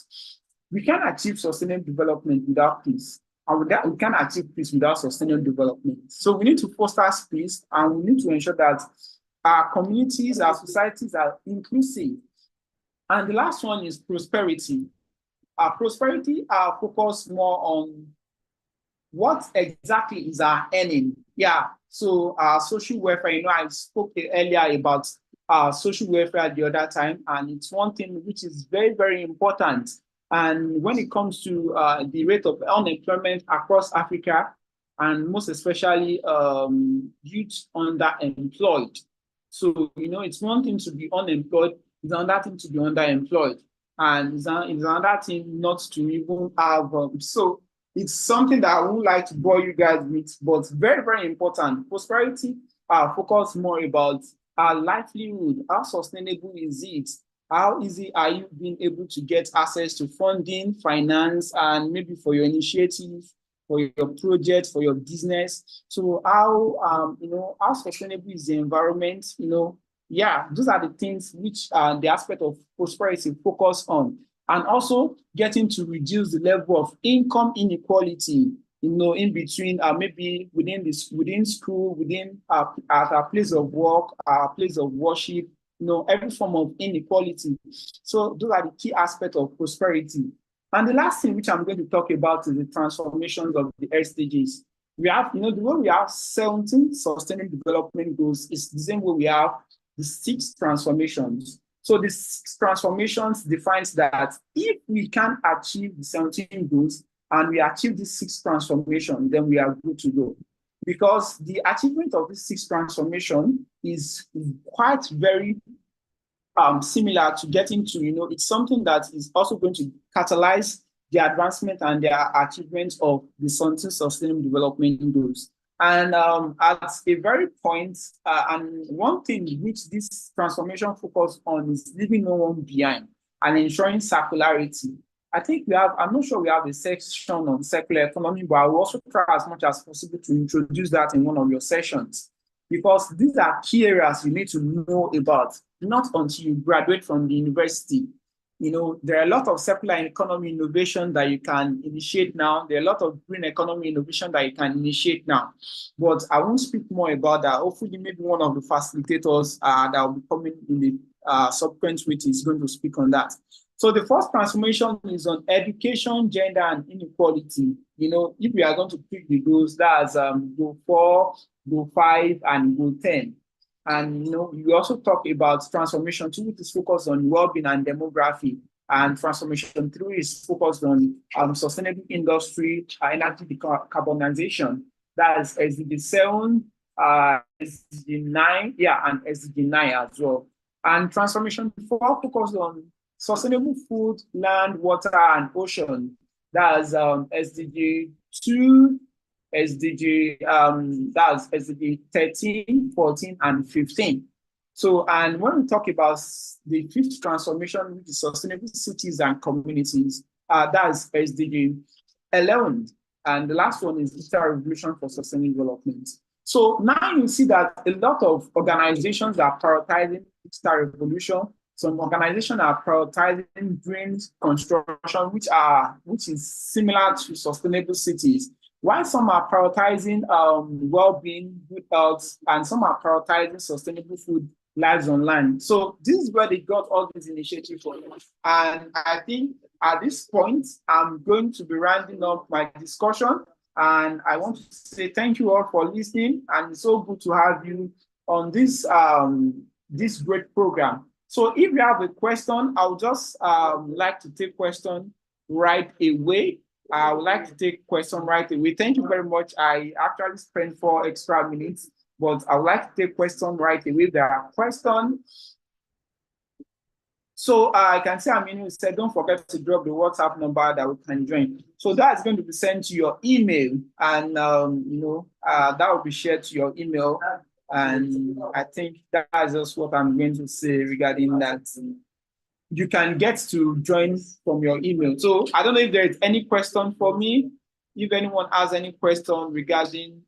we can achieve sustainable development without peace. And with that, we can achieve peace without sustainable development. So we need to foster peace, and we need to ensure that our communities, our societies are inclusive. And the last one is prosperity. Prosperity are focused more on what exactly is our earning. Yeah, so social welfare, I spoke earlier about social welfare the other time, and it's one thing which is very, very important. And when it comes to the rate of unemployment across Africa, and most especially youth underemployed. So, it's one thing to be unemployed, it's another thing to be underemployed. And it's another thing not to even have. So it's something that I would like to bore you guys with, but very, very important. Prosperity focus more about our livelihood. How sustainable is it? How easy are you being able to get access to funding, finance, and maybe for your initiative, for your project, for your business? So how how sustainable is the environment? Yeah, those are the things which the aspect of prosperity focus on. And also getting to reduce the level of income inequality, in between, maybe within school, within at our place of work, our place of worship, every form of inequality. So those are the key aspects of prosperity. And the last thing which I'm going to talk about is the transformations of the SDGs. We have, the way we have 17 sustainable development goals is the same way we have the 6 transformations. So the 6 transformations defines that if we can achieve the 17 goals and we achieve these 6 transformations, then we are good to go. Because the achievement of these 6 transformations is quite very similar to getting to, it's something that is also going to catalyze the advancement and the achievement of the 17 sustainable development goals. And at a very point, and one thing which this transformation focuses on is leaving no one behind and ensuring circularity. I think I'm not sure we have a section on circular economy, but I will also try as much as possible to introduce that in one of your sessions, because these are key areas you need to know about, not until you graduate from the university. There are a lot of circular economy innovation that you can initiate now. There are a lot of green economy innovation that you can initiate now. But I won't speak more about that. Hopefully, maybe one of the facilitators that will be coming in the subsequent week is going to speak on that. So the first transformation is on education, gender, and inequality. If we are going to pick the goals, that's goal 4, goal 5, and goal 10. And we also talk about transformation 2, which is focused on well-being and demography. And transformation 3 is focused on sustainable industry, energy decarbonization. That's SDG 7, SDG 9, and SDG 9 as well. And transformation 4 focused on sustainable food, land, water, and ocean. That's SDG 2, SDG, that's SDG 13, 14, and 15. So, and when we talk about the 5th transformation, which is sustainable cities and communities, that's SDG 11. And the last one is digital revolution for sustainable development. So now you see that a lot of organizations are prioritizing digital revolution. Some organizations are prioritizing green construction, which is similar to sustainable cities. While some are prioritizing well-being, good health, and some are prioritizing sustainable food, lives online. So this is where they got all these initiatives from. And I think at this point, I'm going to be rounding up my discussion. And I want to say thank you all for listening. And it's so good to have you on this, this great program. So if you have a question, I would just like to take question right away. I would like to take question right away. Thank you very much. I actually spent 4 extra minutes, but I would like to take question right away. There are questions. So I can see Aminu said, don't forget to drop the WhatsApp number that we can join. So that's going to be sent to your email, and that will be shared to your email. And I think that's just what I'm going to say regarding that. You can get to join from your email. So I don't know if there is any question for me if anyone has any question regarding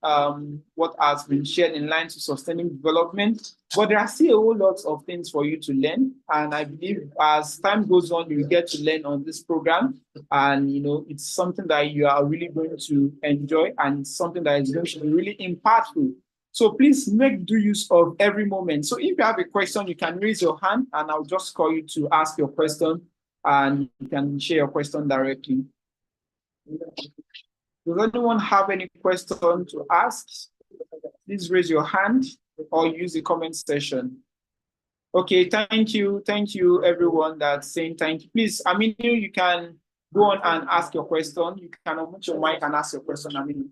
what has been shared in line to sustaining development. But there are still a whole lot of things for you to learn. And I believe as time goes on, you will get to learn on this program. And it's something that you are really going to enjoy, and it's something that is going to be really impactful. So please make due use of every moment. So if you have a question, you can raise your hand and I'll just call you to ask your question, and you can share your question directly. Does anyone have any question to ask? Please raise your hand or use the comment section. Okay, thank you. Thank you, everyone that's saying thank you. Please, Aminu, you can go on and ask your question. You can unmute your mic and ask your question, Aminu.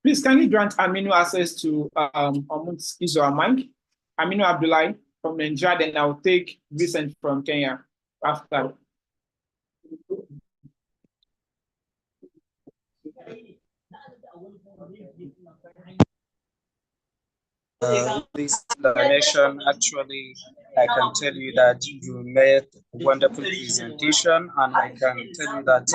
Please, can you grant Aminu access to unmute his or her mic? Aminu Abdullahi from Nigeria, then I'll take Vincent from Kenya after. This explanation, actually, I can tell you that you made a wonderful presentation, and I can tell you that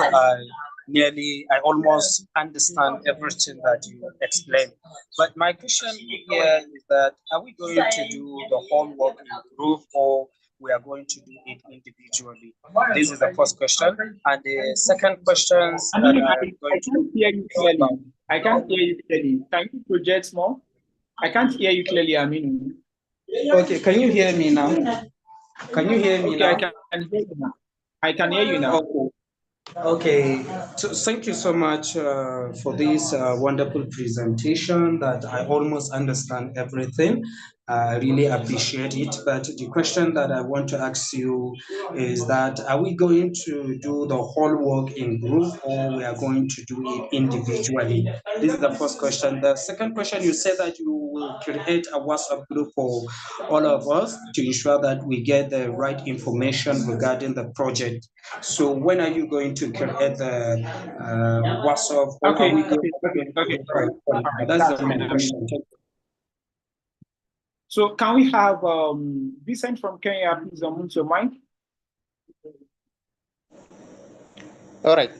I almost understand everything that you explained. But my question here is that, are we going to do the whole work in group, or we are going to do it individually? This is the first question. And the second question is I can't hear you clearly. I can't hear you clearly. Can you project more? I can't hear you clearly, Aminu. Okay, can you hear me now? Can you hear me now? I can hear you now. I can hear you now. Okay, so thank you so much for this wonderful presentation that I almost understand everything. I really appreciate it. But the question that I want to ask you is that, are we going to do the whole work in group, or we are going to do it individually? This is the first question. The second question, you said that you will create a WhatsApp group for all of us to ensure that we get the right information regarding the project. So when are you going to create the WhatsApp? Okay. That's the main question. So can we have Vincent from Kenya, please unmute your mic? All right.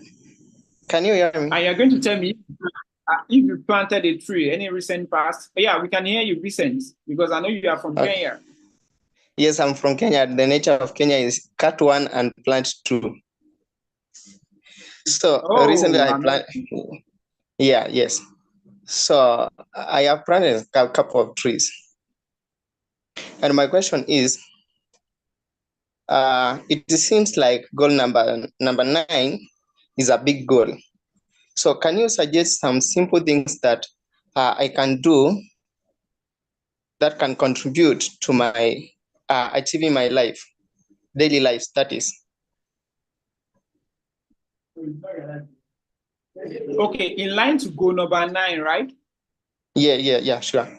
Can you hear me? And you're going to tell me if you planted a tree, any recent past. Yeah, we can hear you, Vincent, because I know you are from Kenya. Yes, I'm from Kenya. The nature of Kenya is cut one and plant two. So recently I planted. Yeah, yes. So I have planted a couple of trees. And my question is, it seems like goal number 9 is a big goal. So can you suggest some simple things that I can do that can contribute to my achieving my daily life, that is? Okay, in line to goal number 9, right? Yeah, sure.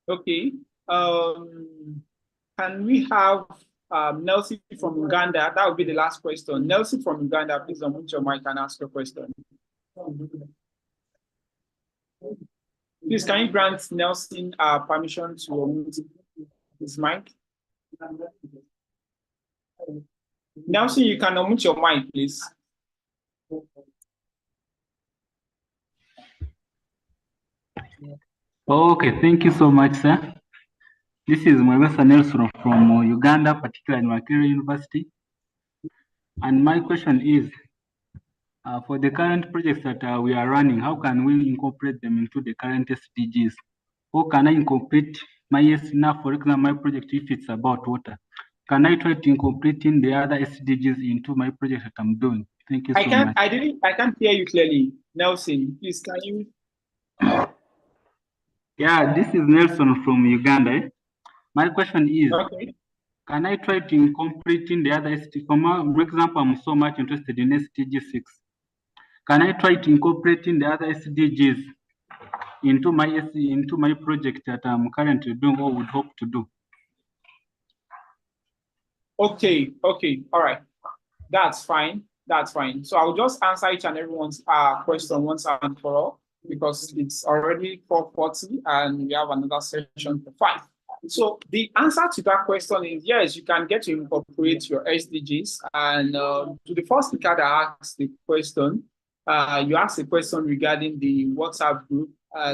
Okay. Can we have Nelson from Uganda? That would be the last question. Nelson from Uganda, please unmute your mic and ask your question. Please, can you grant Nelson permission to unmute his mic? Nelson, you can unmute your mic, please. Okay, thank you so much, sir. This is Mwebesa Nelson from Uganda, particularly in Makerere University. And my question is, for the current projects that we are running, how can we incorporate them into the current SDGs? How can I incorporate my SNAP, for example, my project, if it's about water? Can I try to incorporate in the other SDGs into my project that I'm doing? Thank you so much. I can't hear you clearly. Nelson, please, can you? Yeah, this is Nelson from Uganda. My question is, can I try to incorporate in the other SDGs? For example, I'm so much interested in SDG-6. Can I try to incorporate in the other SDGs into my project that I'm currently doing or would hope to do? Okay, all right. That's fine. So I'll just answer each and everyone's question once and for all, because it's already 4:40 and we have another session for 5. So the answer to that question is yes, you can get to incorporate your SDGs. And to the first speaker that asked the question, you asked a question regarding the WhatsApp group.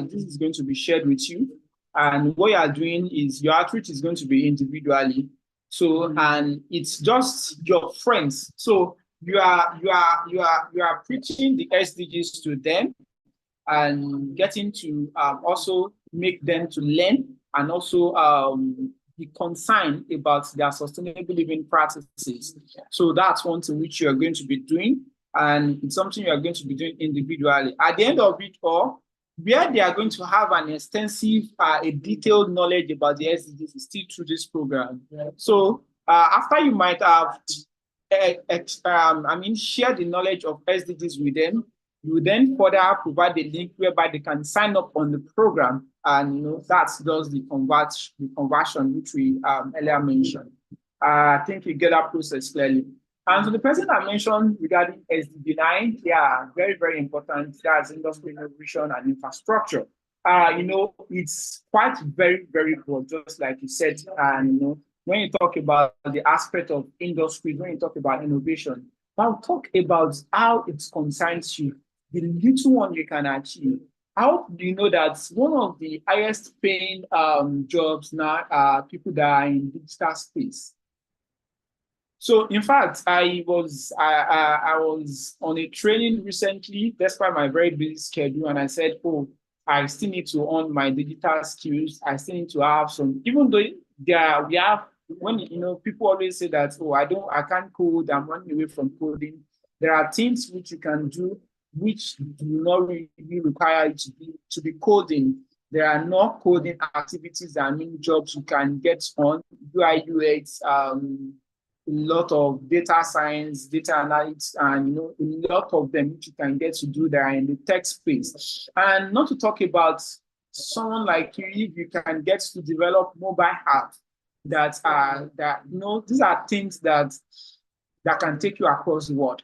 This is going to be shared with you. And what you are doing is your outreach is going to be individually. So, and it's just your friends. So you are preaching the SDGs to them and getting to also make them to learn and also be concerned about their sustainable living practices. So that's one thing which you're going to be doing, and it's something you're going to be doing individually. At the end of it all, where they are going to have an extensive, a detailed knowledge about the SDGs is still through this program. So after you might have, share the knowledge of SDGs with them, you then further provide the link whereby they can sign up on the program, and that's just the conversion which we earlier mentioned. I think you get that process clearly. And so the person I mentioned regarding SDG 9, yeah, very, very important. That's industry innovation and infrastructure. It's quite very, very broad, just like you said. And when you talk about the aspect of industry, when you talk about innovation, now talk about how it concerns you, the little one you can achieve. How do you know that one of the highest paying jobs now are people that are in digital space? So in fact, I was on a training recently, despite my very busy schedule, and I said, oh, I still need to own my digital skills. I still need to have some, even though we have, when people always say that, oh, I can't code, I'm running away from coding. There are things which you can do which do not really require you to be coding. There are no coding activities that mean jobs you can get on, UI, UX, a lot of data science, data analytics, and a lot of them which you can get to do there in the tech space. And not to talk about someone like you, if you can get to develop mobile apps these are things that can take you across the world.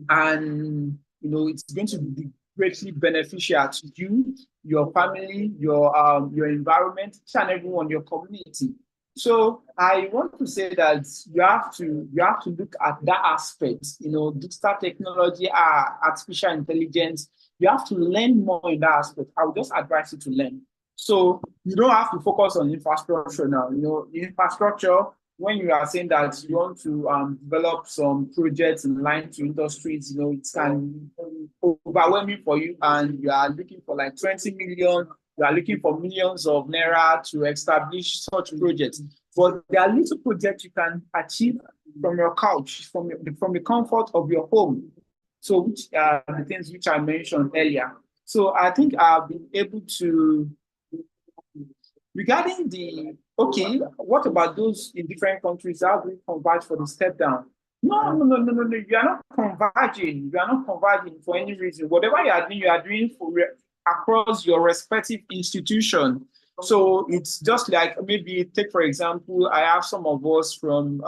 And it's going to be greatly beneficial to you, your family, your environment, each and everyone, your community. So I want to say that you have to look at that aspect, digital technology, artificial intelligence. You have to learn more in that aspect. I would just advise you to learn. So you don't have to focus on infrastructure now. Infrastructure, when you are saying that you want to develop some projects in line to industries, it can be overwhelming for you, and you are looking for like 20 million. You are looking for millions of naira to establish such projects. But there are little projects you can achieve from your couch, from the comfort of your home. So which are the things which I mentioned earlier. So I think I've been able to, regarding what about those in different countries? How do we converge for the step down? No. You are not converging. You are not converging for any reason. Whatever you are doing across your respective institution. So it's just like, maybe take for example, I have some of us from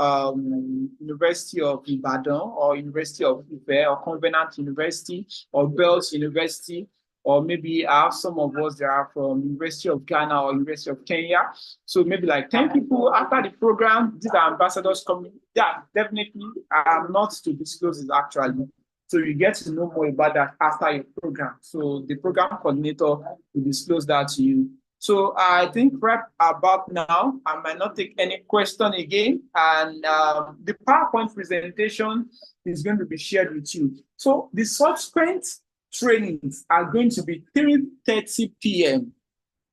University of Ibadan or University of Ife or Covenant University or Bells University, or maybe I have some of us that are from University of Ghana or University of Kenya. So maybe like 10 people after the program, these are ambassadors coming. Yeah, definitely. I'm not to disclose it actually. So you get to know more about that after your program. So the program coordinator will disclose that to you. So I think right about now, I might not take any question again. And the PowerPoint presentation is going to be shared with you. So the subsequent trainings are going to be 3:30 p.m.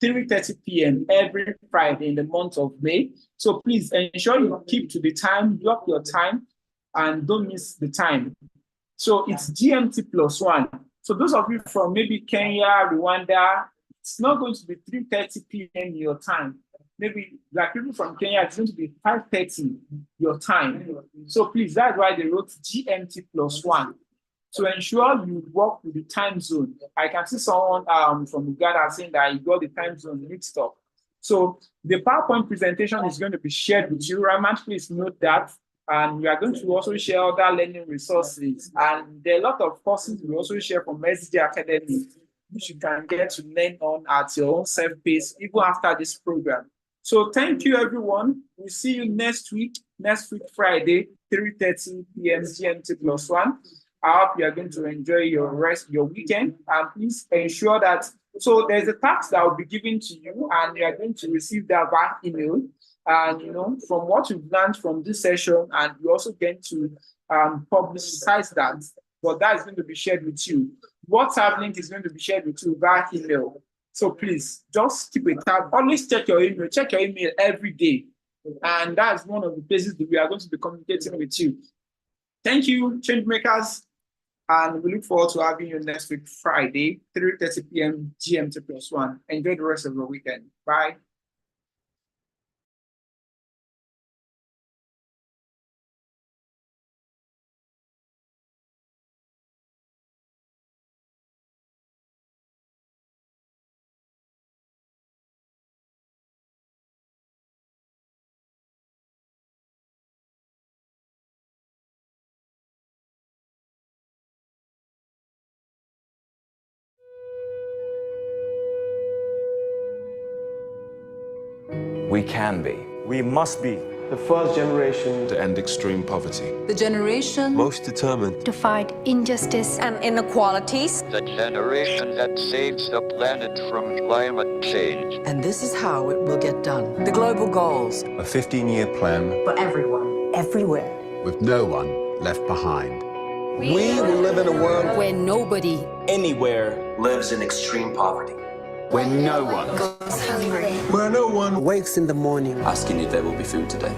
3:30 p.m. every Friday in the month of May. So please ensure you keep to the time, block your time, and don't miss the time. So it's GMT +1. So those of you from maybe Kenya, Rwanda, it's not going to be 3:30 p.m. your time. Maybe like people from Kenya, it's going to be 5:30 your time. So please, that's why they wrote GMT +1. To ensure you work with the time zone. I can see someone from Uganda saying that you got the time zone mixed up. So the PowerPoint presentation is going to be shared with you. Raman, please note that. And we are going to also share other learning resources. And there are a lot of courses we also share from SDG Academy, which you can get to learn on at your own self-pace, even after this program. So thank you, everyone. We'll see you next week Friday, 3:30 p.m. GMT +1. I hope you are going to enjoy your weekend. And please ensure that, so there's a task that will be given to you and you are going to receive that via email. And, from what you've learned from this session, and you're also going to publicize that, but that is going to be shared with you. WhatsApp link is going to be shared with you via email. So please just keep a tab. Always check your email. Check your email every day. And that's one of the places that we are going to be communicating with you. Thank you, change makers. And we look forward to having you next week, Friday, 3:30 p.m. GMT +1. Enjoy the rest of your weekend. Bye. We can be. We must be the first generation to end extreme poverty. The generation most determined to fight injustice and inequalities. The generation that saves the planet from climate change. And this is how it will get done. The global goals. A 15-year plan For everyone. Everywhere. With no one left behind. We will live in a world Where nobody anywhere lives in extreme poverty. Where no one goes hungry. Where no one wakes in the morning asking if there will be food today.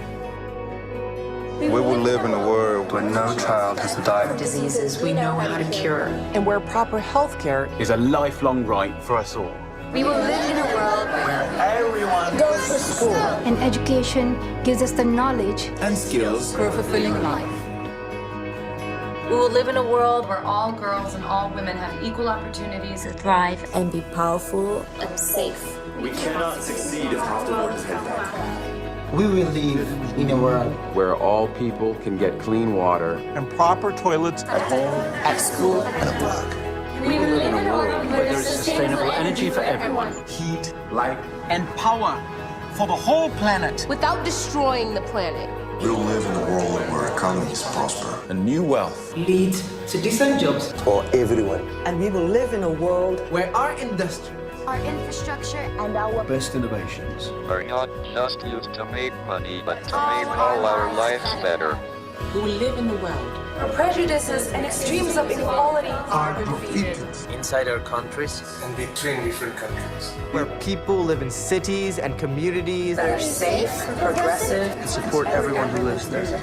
We will live in a world where no child has to die. Diseases we know how to cure. And where proper health care is a lifelong right for us all. We will live in a world where everyone goes to school. And education gives us the knowledge and skills for a fulfilling life. We will live in a world where all girls and all women have equal opportunities to thrive and be powerful and safe. We cannot succeed if half the world is held back. we will live in a world where all people can get clean water and proper toilets at home, at school, and at work. We will live in a world where there's sustainable energy for everyone. Heat, light, and power for the whole planet without destroying the planet. We will live in a world where economies prosper and new wealth leads to decent jobs for everyone. and we will live in a world where our industry, our infrastructure, and our best innovations are not just used to make money, but to make all our lives better. We will live in a world where prejudices and extremes of inequality are defeated inside our countries and between different countries. where people live in cities and communities that are safe, progressive, and support everyone who lives there.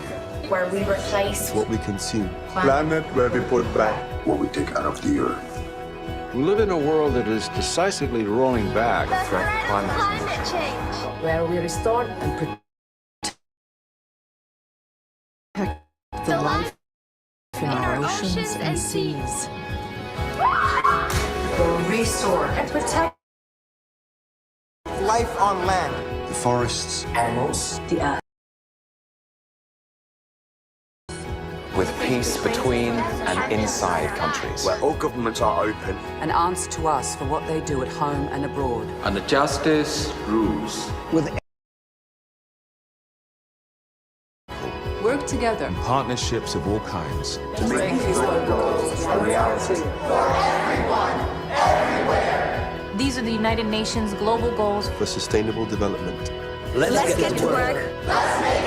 where we replace what we consume. Planet where we put back what we take out of the earth. We live in a world that is decisively rolling back the threat of climate change. where we restore and protect the life in our oceans and seas. Where we restore and protect life on land, The forests, Animals, the earth. with peace between and inside countries. where all governments are open And answer to us for what they do at home and abroad. And the justice rules. with Work together. Partnerships of all kinds. to make these goals a reality. These are the United Nations global goals for sustainable development. let's get to work. Let's make